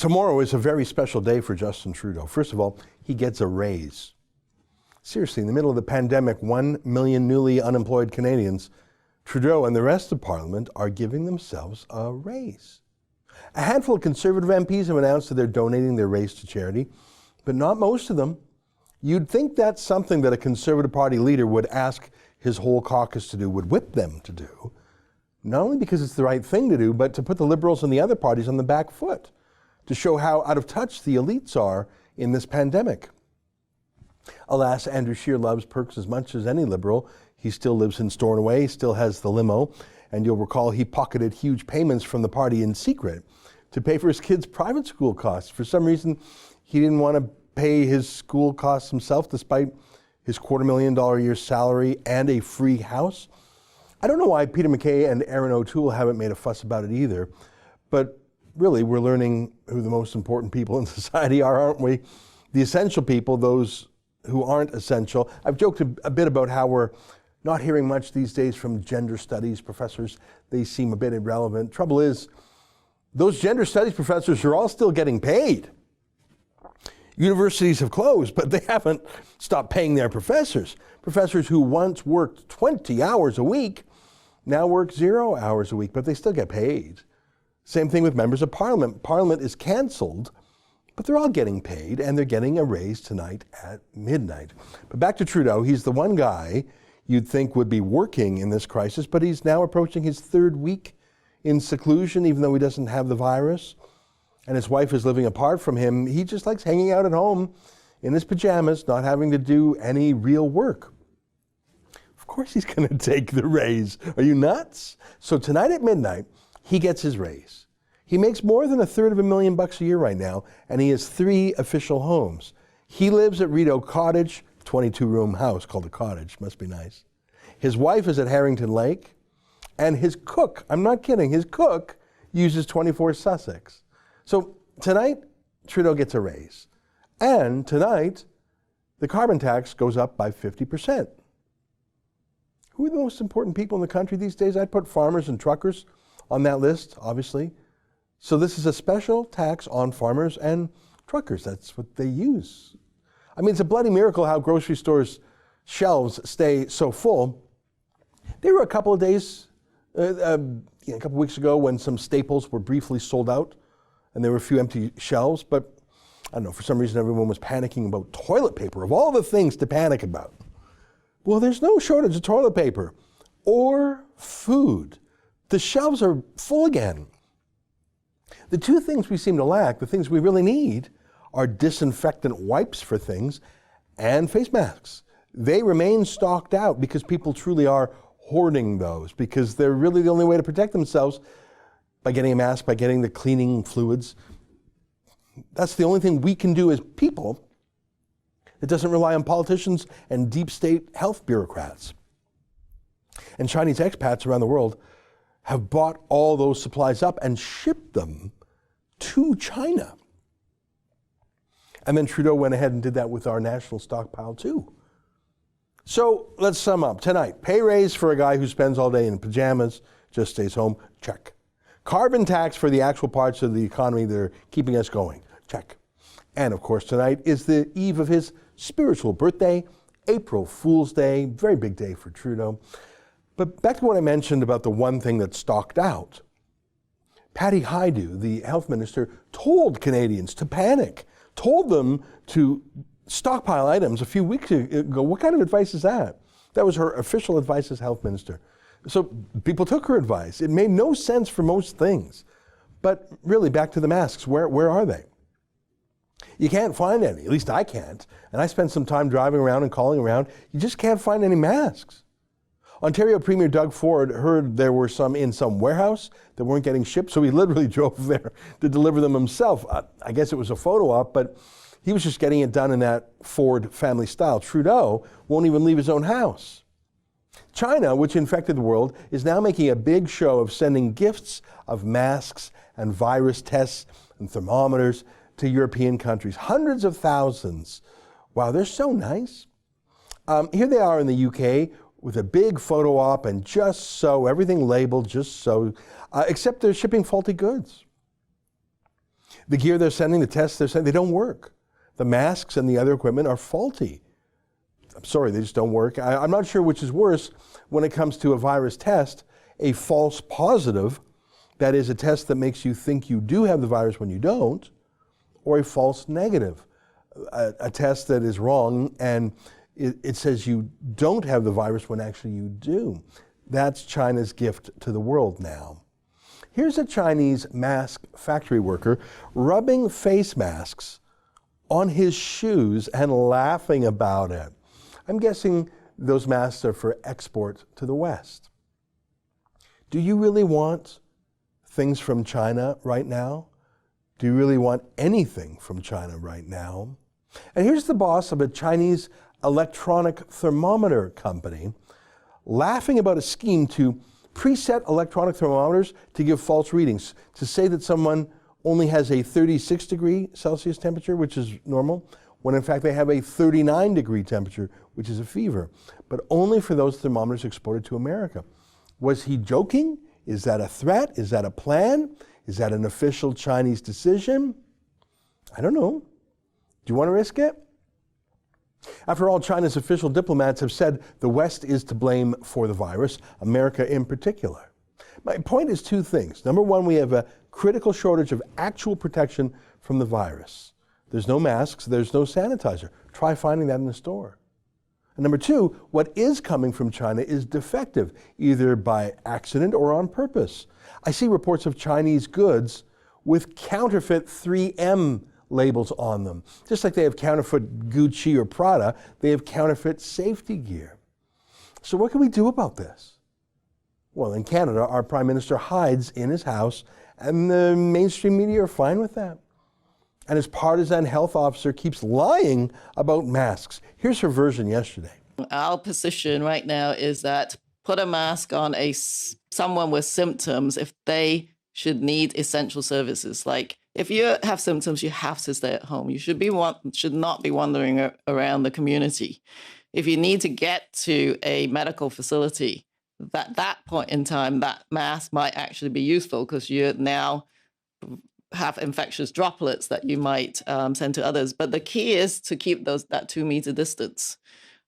Tomorrow is a very special day for Justin Trudeau. First of all, he gets a raise. Seriously, in the middle of the pandemic, 1 million newly unemployed Canadians, Trudeau and the rest of Parliament are giving themselves a raise. A handful of Conservative MPs have announced that they're donating their raise to charity, but not most of them. You'd think that's something that a Conservative Party leader would ask his whole caucus to do, would whip them to do, not only because it's the right thing to do, but to put the Liberals and the other parties on the back foot, to show how out of touch the elites are in this pandemic. Alas, Andrew Scheer loves perks as much as any Liberal. He still lives in Stornoway, still has the limo, and you'll recall he pocketed huge payments from the party in secret to pay for his kids' private school costs. For some reason, he didn't want to pay his school costs himself, despite his $250,000 a year salary and a free house. I don't know why Peter MacKay and Erin O'Toole haven't made a fuss about it either, but really, we're learning who the most important people in society are, aren't we? The essential people, those who aren't essential. I've joked a bit about how we're not hearing much these days from gender studies professors. They seem a bit irrelevant. Trouble is, those gender studies professors are all still getting paid. Universities have closed, but they haven't stopped paying their professors. Professors who once worked 20 hours a week now work 0 hours a week, but they still get paid. Same thing with members of Parliament. Parliament is cancelled, but they're all getting paid, and they're getting a raise tonight at midnight. But back to Trudeau. He's the one guy you'd think would be working in this crisis, but he's now approaching his 3rd week in seclusion, even though he doesn't have the virus. And his wife is living apart from him. He just likes hanging out at home in his pajamas, not having to do any real work. Of course he's going to take the raise. Are you nuts? So tonight at midnight, he gets his raise. He makes more than $250,000 a year right now, and he has 3 official homes. He lives at Rideau Cottage, 22-room house called a cottage, must be nice. His wife is at Harrington Lake, and his cook, I'm not kidding, his cook uses 24 Sussex. So tonight, Trudeau gets a raise. And tonight, the carbon tax goes up by 50%. Who are the most important people in the country these days? I'd put farmers and truckers on that list, obviously. So this is a special tax on farmers and truckers. That's what they use. I mean, it's a bloody miracle how grocery stores' shelves stay so full. There were a couple of days, a couple of weeks ago, when some staples were briefly sold out, and there were a few empty shelves, but I don't know, for some reason everyone was panicking about toilet paper, of all the things to panic about. Well, there's no shortage of toilet paper or food. The shelves are full again. The 2 things we seem to lack, the things we really need, are disinfectant wipes for things and face masks. They remain stocked out because people truly are hoarding those, because they're really the only way to protect themselves, by getting a mask, by getting the cleaning fluids. That's the only thing we can do as people that doesn't rely on politicians and deep state health bureaucrats. And Chinese expats around the world have bought all those supplies up and shipped them to China. And then Trudeau went ahead and did that with our national stockpile too. So let's sum up. Tonight, pay raise for a guy who spends all day in pajamas, just stays home, check. Carbon tax for the actual parts of the economy that are keeping us going, check. And of course, tonight is the eve of his spiritual birthday, April Fool's Day, very big day for Trudeau. But back to what I mentioned about the one thing that's stocked out. Patty Hajdu, the health minister, told Canadians to panic, told them to stockpile items a few weeks ago. What kind of advice is that? That was her official advice as health minister. So people took her advice. It made no sense for most things. But really, back to the masks, where are they? You can't find any, at least I can't. And I spent some time driving around and calling around. You just can't find any masks. Ontario Premier Doug Ford heard there were some in some warehouse that weren't getting shipped, so he literally drove there to deliver them himself. I guess it was a photo op, but he was just getting it done in that Ford family style. Trudeau won't even leave his own house. China, which infected the world, is now making a big show of sending gifts of masks and virus tests and thermometers to European countries. Hundreds of thousands. Wow, they're so nice. Here they are in the UK with a big photo op and just so, everything labeled just so, except they're shipping faulty goods. The gear they're sending, the tests they're sending, they don't work. The masks and the other equipment are faulty. I'm sorry, they just don't work. I'm not sure which is worse when it comes to a virus test, a false positive, that is a test that makes you think you do have the virus when you don't, or a false negative, a test that is wrong and it says you don't have the virus when actually you do. That's China's gift to the world now. Here's a Chinese mask factory worker rubbing face masks on his shoes and laughing about it. I'm guessing those masks are for export to the West. Do you really want things from China right now? Do you really want anything from China right now? And here's the boss of a Chinese electronic thermometer company laughing about a scheme to preset electronic thermometers to give false readings, to say that someone only has a 36 degree Celsius temperature, which is normal, when in fact they have a 39 degree temperature, which is a fever, but only for those thermometers exported to America. Was he joking? Is that a threat? Is that a plan? Is that an official Chinese decision? I don't know. Do you want to risk it? After all, China's official diplomats have said the West is to blame for the virus, America in particular. My point is two things. Number one, we have a critical shortage of actual protection from the virus. There's no masks, there's no sanitizer. Try finding that in the store. And number two, what is coming from China is defective, either by accident or on purpose. I see reports of Chinese goods with counterfeit 3M labels on them. Just like they have counterfeit Gucci or Prada, they have counterfeit safety gear. So what can we do about this? Well, in Canada, our Prime Minister hides in his house, and the mainstream media are fine with that. And his partisan health officer keeps lying about masks. Here's her version yesterday. Our position right now is that put a mask on someone with symptoms if they should need essential services. Like if you have symptoms, you have to stay at home. You should not be wandering around the community. If you need to get to a medical facility, at that point in time, that mask might actually be useful because you now have infectious droplets that you might send to others. But the key is to keep that 2 meter distance.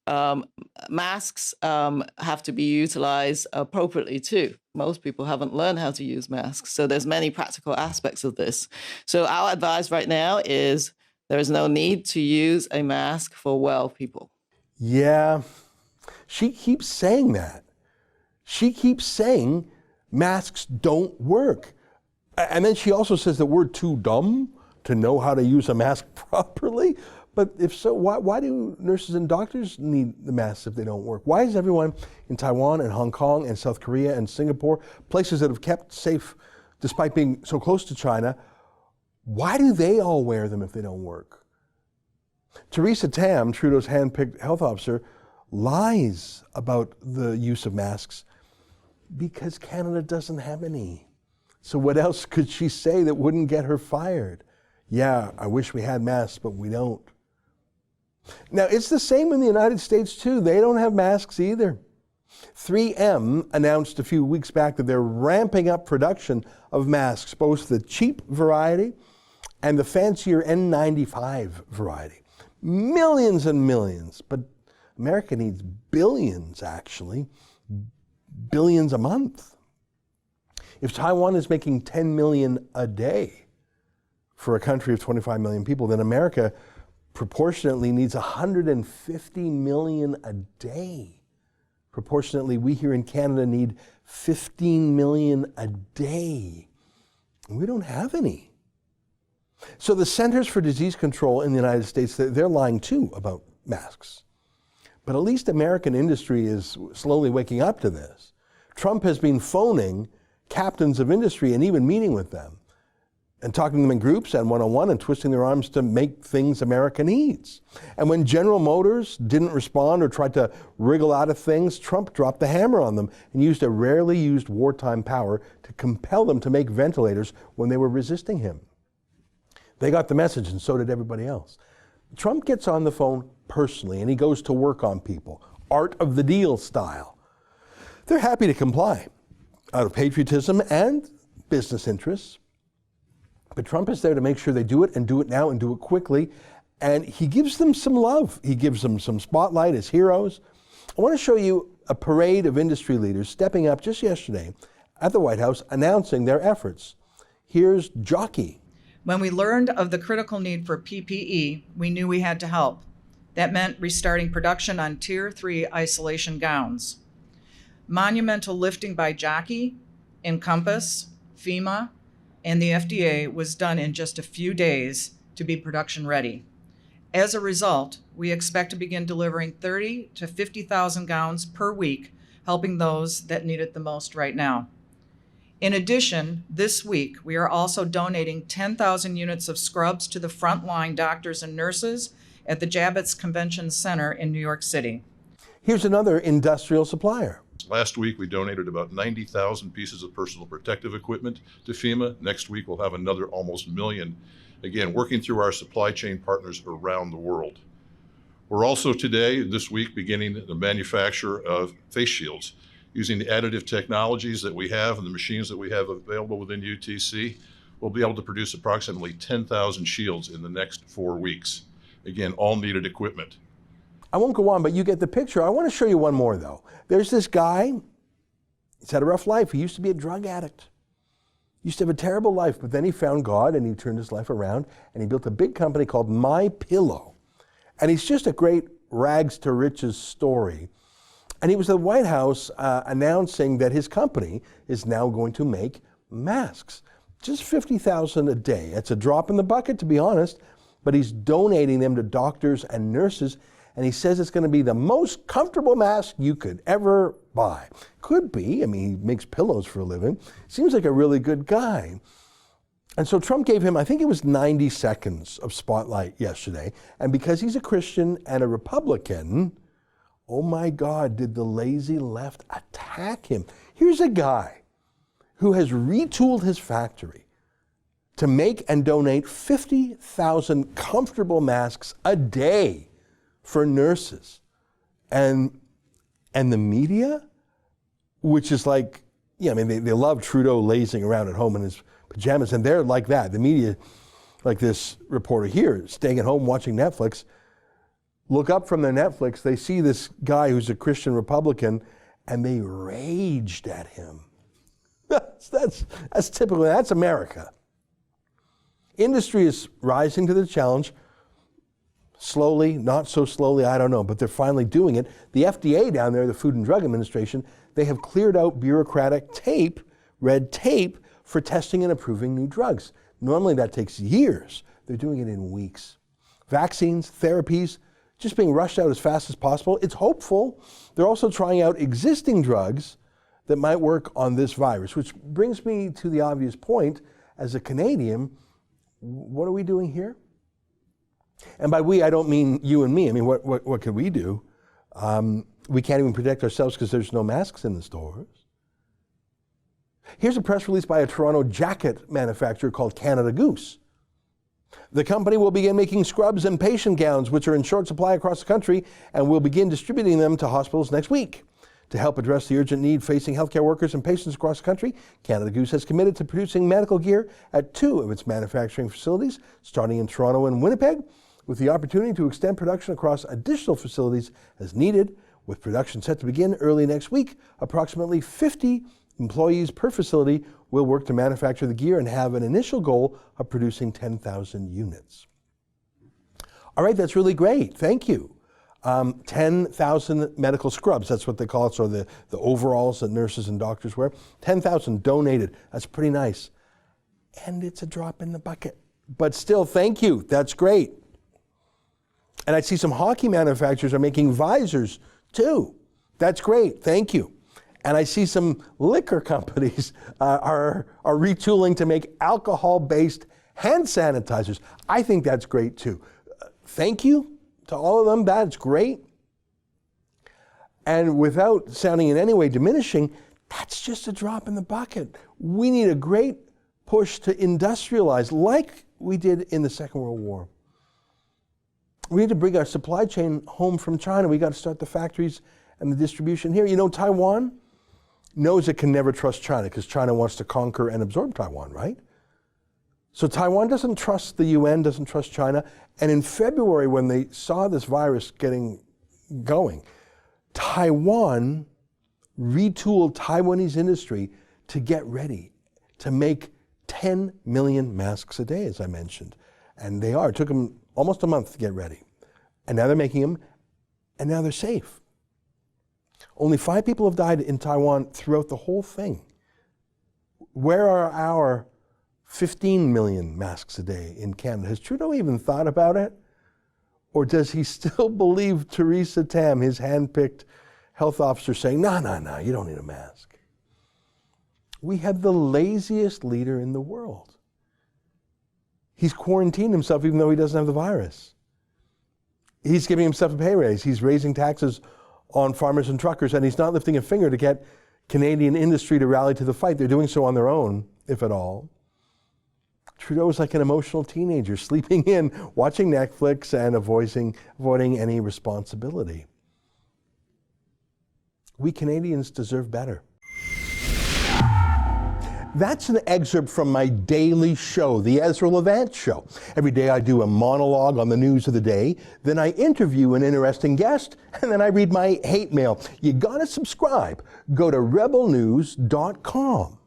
Masks have to be utilized appropriately too. Most people haven't learned how to use masks. So there's many practical aspects of this. So our advice right now is there is no need to use a mask for well people. Yeah, she keeps saying that. She keeps saying masks don't work. And then she also says that we're too dumb to know how to use a mask properly. But if so, why do nurses and doctors need the masks if they don't work? Why is everyone in Taiwan and Hong Kong and South Korea and Singapore, places that have kept safe despite being so close to China, why do they all wear them if they don't work? Theresa Tam, Trudeau's hand-picked health officer, lies about the use of masks because Canada doesn't have any. So what else could she say that wouldn't get her fired? Yeah, I wish we had masks, but we don't. Now, it's the same in the United States, too. They don't have masks either. 3M announced a few weeks back that they're ramping up production of masks, both the cheap variety and the fancier N95 variety. Millions and millions, but America needs billions, actually. Billions a month. If Taiwan is making 10 million a day for a country of 25 million people, then America proportionately needs 150 million a day. Proportionately, we here in Canada need 15 million a day. And we don't have any. So the Centers for Disease Control in the United States, they're lying too about masks. But at least American industry is slowly waking up to this. Trump has been phoning captains of industry and even meeting with them and talking to them in groups and one-on-one and twisting their arms to make things America needs. And when General Motors didn't respond or tried to wriggle out of things, Trump dropped the hammer on them and used a rarely used wartime power to compel them to make ventilators when they were resisting him. They got the message, and so did everybody else. Trump gets on the phone personally and he goes to work on people, art of the deal style. They're happy to comply out of patriotism and business interests. But Trump is there to make sure they do it and do it now and do it quickly. And he gives them some love. He gives them some spotlight as heroes. I want to show you a parade of industry leaders stepping up just yesterday at the White House announcing their efforts. Here's Jockey. When we learned of the critical need for PPE, we knew we had to help. That meant restarting production on Tier 3 isolation gowns. Monumental lifting by Jockey, Encompass, FEMA, and the FDA was done in just a few days to be production ready. As a result, we expect to begin delivering 30 to 50,000 gowns per week, helping those that need it the most right now. In addition, this week, we are also donating 10,000 units of scrubs to the frontline doctors and nurses at the Javits Convention Center in New York City. Here's another industrial supplier. Last week, we donated about 90,000 pieces of personal protective equipment to FEMA. Next week, we'll have another almost million. Again, working through our supply chain partners around the world. We're also today, this week, beginning the manufacture of face shields. Using the additive technologies that we have and the machines that we have available within UTC, we'll be able to produce approximately 10,000 shields in the next 4 weeks. Again, all needed equipment. I won't go on, but you get the picture. I want to show you one more, though. There's this guy. He's had a rough life. He used to be a drug addict. He used to have a terrible life, but then he found God and he turned his life around and he built a big company called My Pillow. And he's just a great rags to riches story. And he was at the White House announcing that his company is now going to make masks. Just 50,000 a day. It's a drop in the bucket, to be honest, but he's donating them to doctors and nurses. And he says it's going to be the most comfortable mask you could ever buy. Could be. I mean, he makes pillows for a living. Seems like a really good guy. And so Trump gave him, I think it was 90 seconds of spotlight yesterday. And because he's a Christian and a Republican, oh my God, did the lazy left attack him. Here's a guy who has retooled his factory to make and donate 50,000 comfortable masks a day for nurses. And the media, which is like, yeah, I mean, they love Trudeau lazing around at home in his pajamas, and they're like that. The media, like this reporter here, staying at home watching Netflix, look up from their Netflix, they see this guy who's a Christian Republican, and they raged at him. That's typical, that's America. Industry is rising to the challenge. Slowly, not so slowly, I don't know, but they're finally doing it. The FDA down there, the Food and Drug Administration, they have cleared out bureaucratic tape, red tape, for testing and approving new drugs. Normally that takes years. They're doing it in weeks. Vaccines, therapies, just being rushed out as fast as possible. It's hopeful. They're also trying out existing drugs that might work on this virus, which brings me to the obvious point. As a Canadian, what are we doing here? And by we, I don't mean you and me. I mean, what could we do? We can't even protect ourselves because there's no masks in the stores. Here's a press release by a Toronto jacket manufacturer called Canada Goose. The company will begin making scrubs and patient gowns, which are in short supply across the country, and will begin distributing them to hospitals next week. To help address the urgent need facing healthcare workers and patients across the country, Canada Goose has committed to producing medical gear at 2 of its manufacturing facilities, starting in Toronto and Winnipeg, with the opportunity to extend production across additional facilities as needed, with production set to begin early next week. Approximately 50 employees per facility will work to manufacture the gear and have an initial goal of producing 10,000 units. All right, that's really great. Thank you. 10,000 medical scrubs, that's what they call it, so the overalls that nurses and doctors wear. 10,000 donated. That's pretty nice. And it's a drop in the bucket. But still, thank you. That's great. And I see some hockey manufacturers are making visors too. That's great. Thank you. And I see some liquor companies are retooling to make alcohol-based hand sanitizers. I think that's great too. Thank you to all of them. That's great. And without sounding in any way diminishing, that's just a drop in the bucket. We need a great push to industrialize like we did in the Second World War. We need to bring our supply chain home from China. We got to start the factories and the distribution here. You know, Taiwan knows it can never trust China because China wants to conquer and absorb Taiwan, right? So Taiwan doesn't trust the UN, doesn't trust China. And in February, when they saw this virus going, Taiwan retooled Taiwanese industry to get ready to make 10 million masks a day, as I mentioned. And they are. It took them almost a month to get ready. And now they're making them, and now they're safe. Only 5 people have died in Taiwan throughout the whole thing. Where are our 15 million masks a day in Canada? Has Trudeau even thought about it? Or does he still believe Theresa Tam, his hand-picked health officer, saying, no, you don't need a mask? We have the laziest leader in the world. He's quarantined himself even though he doesn't have the virus. He's giving himself a pay raise. He's raising taxes on farmers and truckers, and he's not lifting a finger to get Canadian industry to rally to the fight. They're doing so on their own, if at all. Trudeau is like an emotional teenager, sleeping in, watching Netflix, and avoiding any responsibility. We Canadians deserve better. That's an excerpt from my daily show, The Ezra Levant Show. Every day I do a monologue on the news of the day, then I interview an interesting guest, and then I read my hate mail. You gotta subscribe. Go to rebelnews.com.